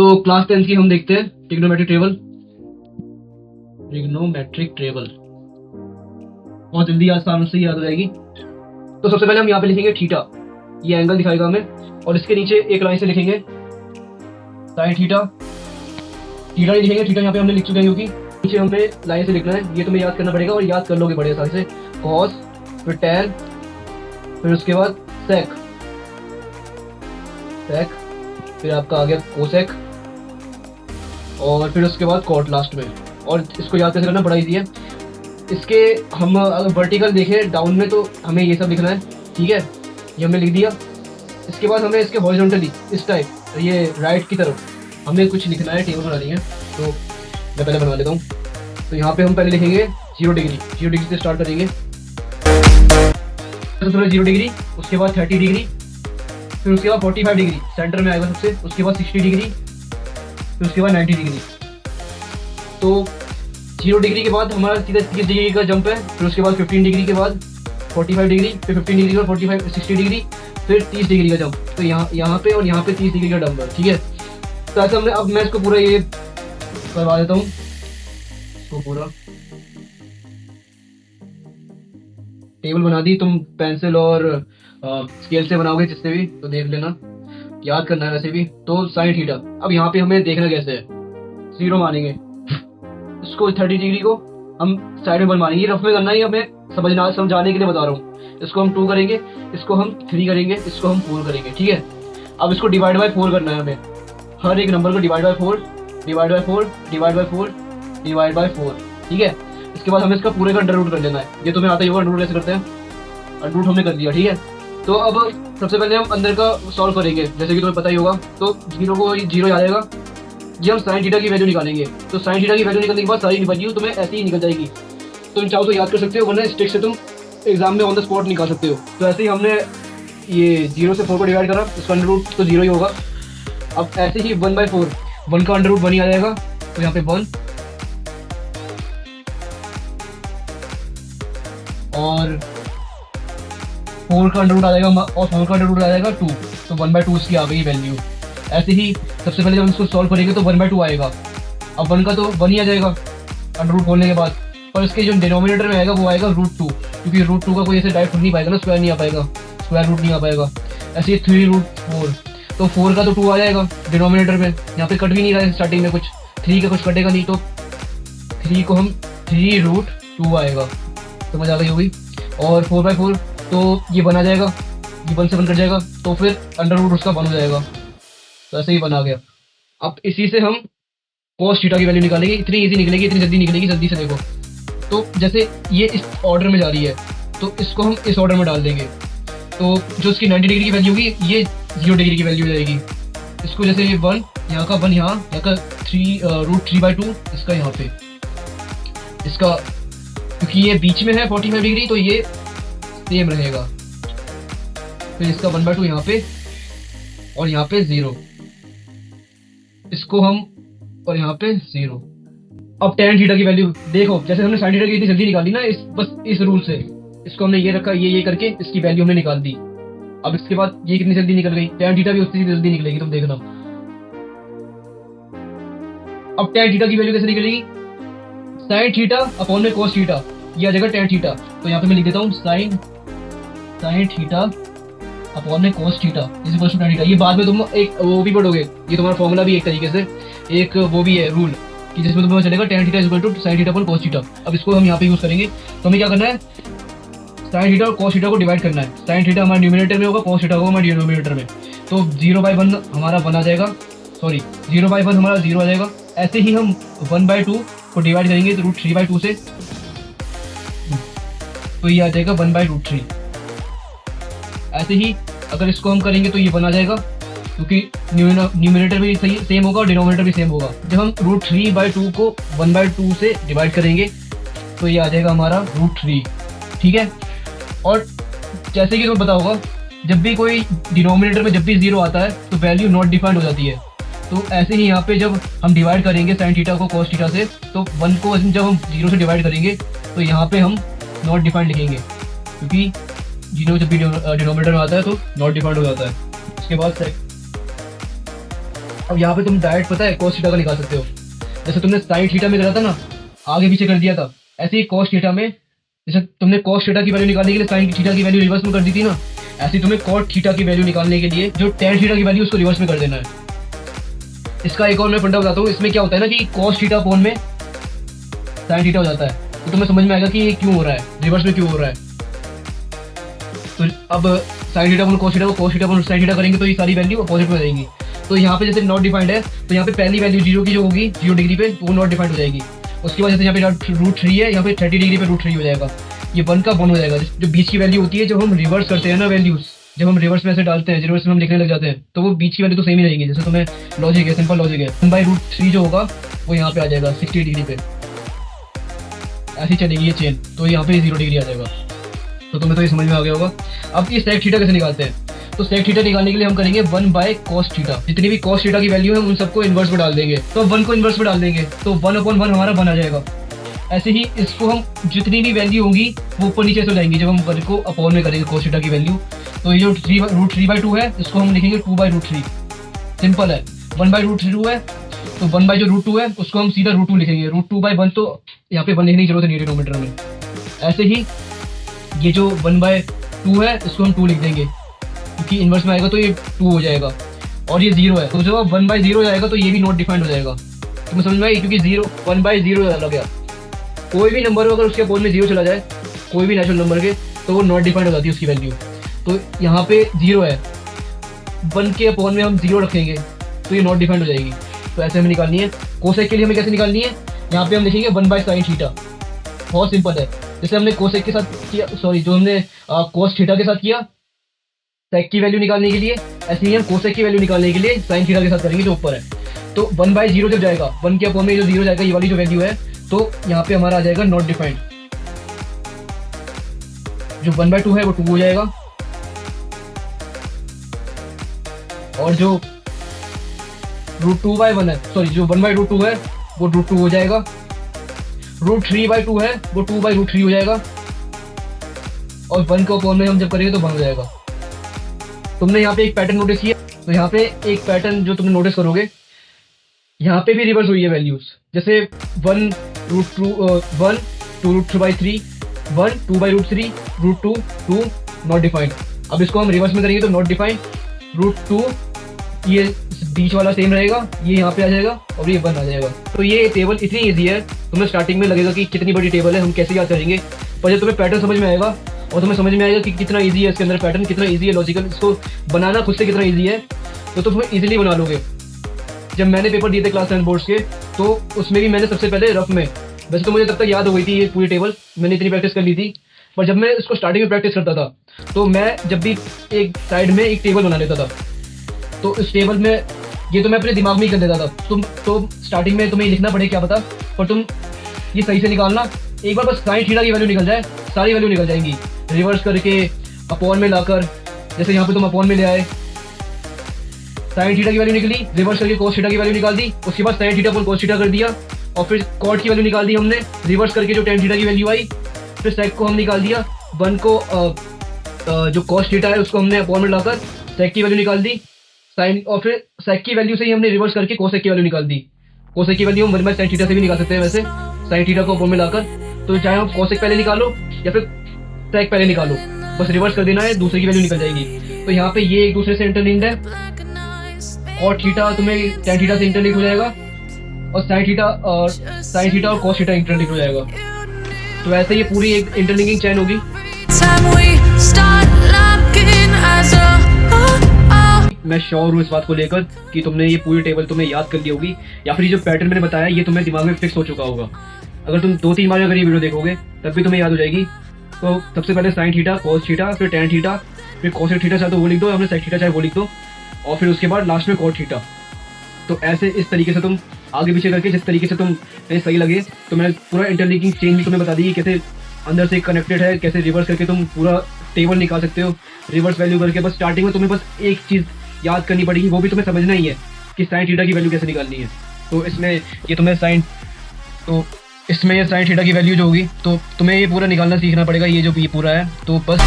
तो क्लास 10 की हम देखते हैं ट्रिग्नोमेट्रिक टेबल। ट्रिग्नोमेट्रिक टेबल बहुत जल्दी आसान से याद हो जाएगी। तो सबसे पहले हम यहाँ पे लिखेंगे थीटा, ये एंगल दिखाएगा हमें, और इसके नीचे एक लाइन से लिखेंगे साइन थीटा। थीटा नहीं लिखेंगे, थीटा यहाँ पे हमने लिख चुके हैं क्योंकि नीचे हमें लाइन से लिखना है, ये तुम्हें याद करना पड़ेगा और याद कर लोगे बड़े आसानी से। कॉस, फिर टैन, फिर उसके बाद सेक, फिर आपका आ गया कोसेक, और फिर उसके बाद कॉट लास्ट में। और इसको याद कैसे करना, बड़ा इजी है। इसके हम अगर वर्टिकल देखें डाउन में तो हमें ये सब लिखना है, ठीक है, ये हमने लिख दिया। इसके बाद हमें इसके हॉरिजॉन्टली इस टाइप, ये राइट की तरफ हमें कुछ लिखना है, टेबल बनानी है। तो मैं पहले बना लेता हूँ। तो यहाँ पे हम पहले लिखेंगे 0 डिग्री, 0 डिग्री से स्टार्ट करेंगे। सबसे पहले 0 डिग्री, उसके बाद 30 डिग्री, फिर उसके बाद 45 डिग्री सेंटर में आएगा सबसे, उसके बाद 60 डिग्री, फिर उसके बाद 90 डिग्री। तो 0 डिग्री के बाद हमारा सीधा 30 डिग्री का जंप है, फिर उसके बाद 15 डिग्री के बाद 45 डिग्री, फिर 15 डिग्री और 60 डिग्री, फिर 30 डिग्री का जंप। तो यहाँ पे और यहाँ पे 30 डिग्री का जंप है, ठीक है। तो ऐसे हमने, अब मैं इसको पूरा ये करवा देता हूँ, इसको पूरा टेबल बना दी। तुम पेंसिल और स्केल से बनाओगे जिससे भी, तो देख लेना, याद करना है वैसे भी। तो साइन थीटा, अब यहाँ पे हमें देखना कैसे है, 0 मानेंगे, इसको 30 डिग्री को हम साइड में 1 मानेंगे। रफ में करना है, हमें समझाने के लिए बता रहा हूँ। इसको हम 2 करेंगे, इसको हम 3 करेंगे, इसको हम 4 करेंगे, ठीक है। अब इसको डिवाइड बाय 4 करना है हमें, हर एक नंबर को divide by 4, divide by 4, divide by 4, divide by 4, ठीक है। इसके बाद हमें इसका पूरे का अंडर रूट कर लेना है। ये तुम्हें आता ही होगा अंडर रूट कैसे करते हैं, अंडर रूट हमने कर दिया, ठीक है। तो अब सबसे पहले हम अंदर का सॉल्व करेंगे, जैसे कि तुम्हें पता ही होगा। तो 0 को 0 याद आएगा, ये हम साइन थीटा की वैल्यू निकालेंगे। तो साइन थीटा की वैल्यू निकलने के बाद सारी वैल्यू तुम्हें ऐसे ही निकल जाएगी। तुम चाहो तो याद कर सकते हो, वरना स्टिक से तुम एग्जाम में ऑन द स्पॉट निकाल सकते हो। तो ऐसे ही हमने ये 0 से 4 को डिवाइड करा, इसका अंडर रूट तो 0 ही होगा। अब ऐसे ही 1/4, 1 का अंडर रूट 1 ही आ जाएगा, तो यहाँ पे 1, और 4 का अंडर रूट आ जाएगा, और 4 का अंडर रूट आ जाएगा 2, तो 1/2 इसकी आ गई वैल्यू। ऐसे ही सबसे पहले जब इसको सॉल्व करेंगे तो 1/2 आएगा। अब 1 का तो 1 ही आ जाएगा अंडर रूट खोलने के बाद, और इसके जो डिनोमिनेटर में आएगा वो आएगा √2, क्योंकि √2 का कोई ऐसे डायरेक्ट नहीं पाएगा ना, स्क्वायर नहीं आ पाएगा, स्क्वायर रूट नहीं आ पाएगा। ऐसे ही 3√4, तो 4 का तो 2 आ जाएगा डिनोमिनेटर में। यहाँ पे कट भी नहीं रहा है स्टार्टिंग में कुछ, 3 का कुछ कटेगा नहीं, तो 3 को हम 3√2 आएगा, समझ आ गई होगी। और 4/4 तो ये 1 आ जाएगा, ये 1 से 1 कट जाएगा, तो फिर अंडर रूट उसका 1 हो जाएगा। तो ऐसे ही बना गया। अब इसी से हम cos थीटा की वैल्यू निकालेंगे। इतनी इजी निकलेगी, इतनी जल्दी निकलेगी, जल्दी से देखो। तो जैसे ये इस ऑर्डर में जा रही है, तो इसको हम इस ऑर्डर में डाल देंगे। तो जो इसकी 90 डिग्री की वैल्यू होगी, ये 0 डिग्री की वैल्यू हो जाएगी। इसको जैसे ये 1 यहाँ का, 1 यहाँ का, 3√3/2 इसका यहाँ पे, इसका क्योंकि ये बीच में है 45 डिग्री, तो ये सेम रहेगा। फिर इसका 1/2 यहाँ पे, और यहाँ पे 0, इसको हम, और यहाँ पे 0। अब tan थीटा की वैल्यू देखो, जैसे हमने sin थीटा की इतनी जल्दी निकाली ना, बस इस रूल से, इसको हमने ये रखा, ये करके इसकी वैल्यू हमने निकाल दी। अब इसके बाद ये कितनी जल्दी निकल गई, tan थीटा भी उतनी जल्दी निकलेगी, तुम देखना। अब tan थीटा की वैल्यू कैसे निकलेगी, sin थीटा अपॉन में cos थीटा, ये आ जाएगा tan थीटा। तो यहाँ पे मैं लिख देता हूँ sin थीटा अपॉन में cos theta is equal to tan theta. ये बाद में तुम एक वो भी पढ़ोगे, ये तुम्हारा फॉर्मूला भी एक तरीके से एक वो भी है रूल, कि जिसमें तुम्हें चलेगा tan theta is equal to sin theta upon cos theta. अब इसको हम यहाँ पे यूज करेंगे। तो हमें क्या करना है, sin थीटा और cos थीटा को डिवाइड करना है। sin थीटा हमारे न्यूमरेटर में होगा, cos थीटा होगा हमारे डिनोमिनेटर में। तो 0/1 हमारा 1 आ जाएगा, सॉरी 0/1 हमारा 0 आ जाएगा। ऐसे ही हम 1/2 को डिवाइड करेंगे तो √3/2 से, तो ये आ जाएगा 1/√3। ऐसे ही अगर इसको हम करेंगे तो ये 1 आ जाएगा, क्योंकि न्यूमरेटर भी सही सेम होगा और डिनोमिनेटर भी सेम होगा। जब हम √3/2 को 1/2 से डिवाइड करेंगे तो ये आ जाएगा हमारा √3, ठीक है। और जैसे कि तुम्हें पता होगा, जब भी कोई डिनोमिनेटर में जब भी 0 आता है तो वैल्यू नॉट डिफाइंड हो जाती है। तो ऐसे ही यहाँ पे जब हम डिवाइड करेंगे sin थीटा को cos थीटा से, तो 1 को जब हम 0 से डिवाइड करेंगे तो यहाँ पे हम नॉट डिफाइंड लिखेंगे, क्योंकि 0 जब भी डिनोमिनेटर में आता है तो नॉट डिफाइंड हो जाता है। उसके बाद अब यहाँ पे तुम डायरेक्ट पता है cos थीटा का निकाल सकते हो। जैसे तुमने sin थीटा में करा था ना, आगे पीछे कर दिया था, ऐसे ही cos थीटा में जैसे तुमने cos थीटा की वैल्यू निकालने के लिए sin थीटा की वैल्यू रिवर्स में कर दी थी ना, ऐसे ही तुम्हें cot थीटा की वैल्यू निकालने के लिए जो tan थीटा की वैल्यू उसको रिवर्स में कर देना है। इसका एक और मैं फंडा बताता हूँ। इसमें क्या होता है ना कि cos थीटा अपॉन में sin थीटा हो जाता है, तो तुम्हें समझ में आएगा कि ये क्यों हो रहा है, रिवर्स में क्यों हो रहा है। तो अब sin theta upon cos theta को cos theta upon sin theta करेंगे तो ये सारी वैल्यू अपोजिट में हो जाएंगी। तो यहाँ पे जैसे नॉट डिफाइंड है, तो यहाँ पे पहली वैल्यू 0 की जो होगी 0 डिग्री पे वो नॉट डिफाइंड हो जाएगी। उसके बाद जैसे यहाँ पे √3 है, यहाँ पे 30 डिग्री पे √3 हो जाएगा, ये 1 का 1 हो जाएगा। जो बीच की वैल्यू होती है, जब हम रिवर्स करते हैं ना वैल्यूज, जब हम रिवर्स में ऐसे डालते हैं, रिवर्स में हम लिखने लग जाते हैं, तो वो बीच की वैल्यू तो सेम ही रहेगी। जैसे तुम्हें लॉजिक है, सिंपल लॉजिक है, 1/√3 जो होगा वो यहाँ पे आ जाएगा 60 डिग्री पे, ऐसी चलेगी ये चेन, तो यहाँ पे 0 डिग्री आ जाएगा। तो तुम्हें तो ये समझ में आ गया होगा। अब ये sec थीटा कैसे निकालते हैं, तो sec थीटा निकालने के लिए हम करेंगे 1/cos थीटा। जितनी भी cos थीटा की वैल्यू है उन सबको इन्वर्स में डाल देंगे, तो 1 को इन्वर्स में डाल देंगे, तो 1/1 हमारा 1 आ जाएगा। ऐसे ही इसको हम जितनी भी वैल्यू होंगी वो ऊपर नीचे से हो जाएंगी जब हम 1 को अपॉन में करेंगे cos थीटा की वैल्यू। तो ये जो √3/2 है इसको हम लिखेंगे 2/√3, सिंपल है। 1/√2 है तो 1/√2 है उसको हम सीधा √2 लिखेंगे, √2/1 तो यहाँ पे 1 लिखने की जरूरत नहीं है डिनोमिनेटर में। ऐसे ही ये जो 1/2 है इसको हम 2 लिख देंगे, क्योंकि इन्वर्स में आएगा तो ये 2 हो जाएगा, और ये 0 है तो जब 1/0 जाएगा तो ये भी नॉट डिफाइंड हो जाएगा। तो मैं समझ में आई, क्योंकि 1/0 चला गया। कोई भी नंबर हो अगर उसके अपोन में 0 चला जाए, कोई भी नेचुरल नंबर के, तो वो नॉट डिफाइंड हो जाती है उसकी वैल्यू। तो यहाँ पे 0 है, 1 के अपोन में हम 0 रखेंगे तो ये नॉट डिफाइंड हो जाएगी। तो ऐसे हमें निकालनी है। कोसेक के लिए हमें कैसे निकालनी है, यहाँ पे हम लिखेंगे 1/sin थीटा, बहुत सिंपल है। जैसे हमने कोसेक के साथ किया, सॉरी जो हमने cos थीटा के साथ किया सेक की वैल्यू निकालने के लिए, ऐसे ही हम कोसेक की वैल्यू निकालने के लिए sin थीटा के साथ करेंगे जो ऊपर है। तो 1/0 जब जाएगा, 1 के अपोन में जो 0 जाएगा, ये वाली जो वैल्यू है, तो यहाँ पे हमारा आ जाएगा नॉट डिफाइंड। जो 1/2 है वो 2 हो जाएगा, और जो √2/1 है, सॉरी जो 1/√2 है वो √2 हो जाएगा, √3/2 है वो 2/√3 हो जाएगा, और 1 को अपॉन में हम जब करेंगे तो 1 हो जाएगा। तुमने यहाँ पे एक पैटर्न नोटिस किया, तो यहाँ पे एक पैटर्न जो तुमने नोटिस करोगे, यहाँ पे भी रिवर्स हुई है वैल्यूज। जैसे 1 2√3/3, 1 2/√3, √2 2 नॉट डिफाइंड। अब इसको हम रिवर्स में करेंगे तो नॉट डिफाइंड, √2 ये बीच वाला सेम रहेगा, ये यहाँ पे आ जाएगा और ये 1 आ जाएगा। तो ये टेबल इतनी ईजी है, तुम्हें स्टार्टिंग में लगेगा कि कितनी बड़ी टेबल है, हम कैसे याद करेंगे, पर जब तुम्हें पैटर्न समझ में आएगा और तुम्हें समझ में आएगा कि कितना ईजी है इसके अंदर पैटर्न, कितना ईजी है लॉजिकल, इसको बनाना खुद से कितना ईजी है, तो तुम ईजिली बना लोगे। जब मैंने पेपर दिए थे क्लास 10 बोर्ड्स के, तो उसमें भी मैंने सबसे पहले रफ में, वैसे तो मुझे तब तक याद हो गई थी ये पूरी टेबल, मैंने इतनी प्रैक्टिस कर ली थी, पर जब मैं इसको स्टार्टिंग में प्रैक्टिस करता था तो मैं जब भी एक साइड में एक टेबल बना लेता था, तो इस टेबल में ये तो मैं अपने दिमाग में ही कर देता था। तुम तो स्टार्टिंग में तुम्हें लिखना पड़े क्या पता, पर तुम ये सही से निकालना, एक बार बस sin थीटा की वैल्यू निकल जाए, सारी वैल्यू निकल जाएंगी रिवर्स करके अपॉन में लाकर। जैसे यहाँ पे तुम अपॉन में ले आए, sin थीटा की वैल्यू निकली, रिवर्स करके cos थीटा की वैल्यू निकाल दी, उसके बाद sin theta upon cos theta कर दिया, और फिर cot की वैल्यू निकाल दी हमने, रिवर्स करके जो tan थीटा की वैल्यू आई, फिर sec को हम निकाल दिया, 1 को जो cos थीटा है उसको हमने अपॉन में लाकर sec की वैल्यू निकाल दी, sin, और फिर sec की वैल्यू से ही हमने रिवर्स करके cosec की वैल्यू निकाल दी। cosec की वैल्यू हम 1/sin थीटा से भी निकाल सकते हैं वैसे, sin थीटा को अपॉन में लाकर। तो चाहे हम cosec पहले निकालो या फिर sec पहले निकालो, बस रिवर्स कर देना है, दूसरे की वैल्यू निकल जाएगी। तो यहाँ पे ये एक दूसरे से इंटरलिंक्ड है, cot थीटा तुम्हें tan थीटा से इंटरलिंक हो जाएगा, और sin थीटा और cos थीटा इंटरलिंक हो जाएगा। तो ऐसे ये पूरी एक इंटरलिंकिंग चेन होगी। मैं श्योर हूँ इस बात को लेकर कि तुमने ये पूरी टेबल तुम्हें याद कर ली होगी, या फिर ये जो पैटर्न मैंने बताया ये तुम्हें दिमाग में फिक्स हो चुका होगा। अगर तुम 2-3 बार अगर ये वीडियो देखोगे तब भी तुम्हें याद हो जाएगी। तो सबसे पहले sin थीटा, cos थीटा, फिर tan थीटा, फिर cosec थीटा चाहे तो वो लिख दो, हमने sec थीटा चाहे वो लिख दो, और फिर उसके बाद लास्ट में cot थीटा। तो ऐसे इस तरीके से तुम आगे पीछे करके जिस तरीके से तुम सही लगे, तो मैंने पूरा इंटरलिंकिंग चेन भी तुम्हें बता दी कैसे अंदर से कनेक्टेड है, कैसे रिवर्स करके तुम पूरा टेबल निकाल सकते हो रिवर्स वैल्यू करके। बस स्टार्टिंग में तुम्हें बस एक चीज़ याद करनी पड़ेगी, वो भी तुम्हें समझना ही है कि sin थीटा की वैल्यू कैसे निकालनी है। तो इसमें ये तुम्हें sin थीटा की वैल्यू जो होगी, तो तुम्हें ये पूरा निकालना सीखना पड़ेगा, ये जो ये पूरा है। तो बस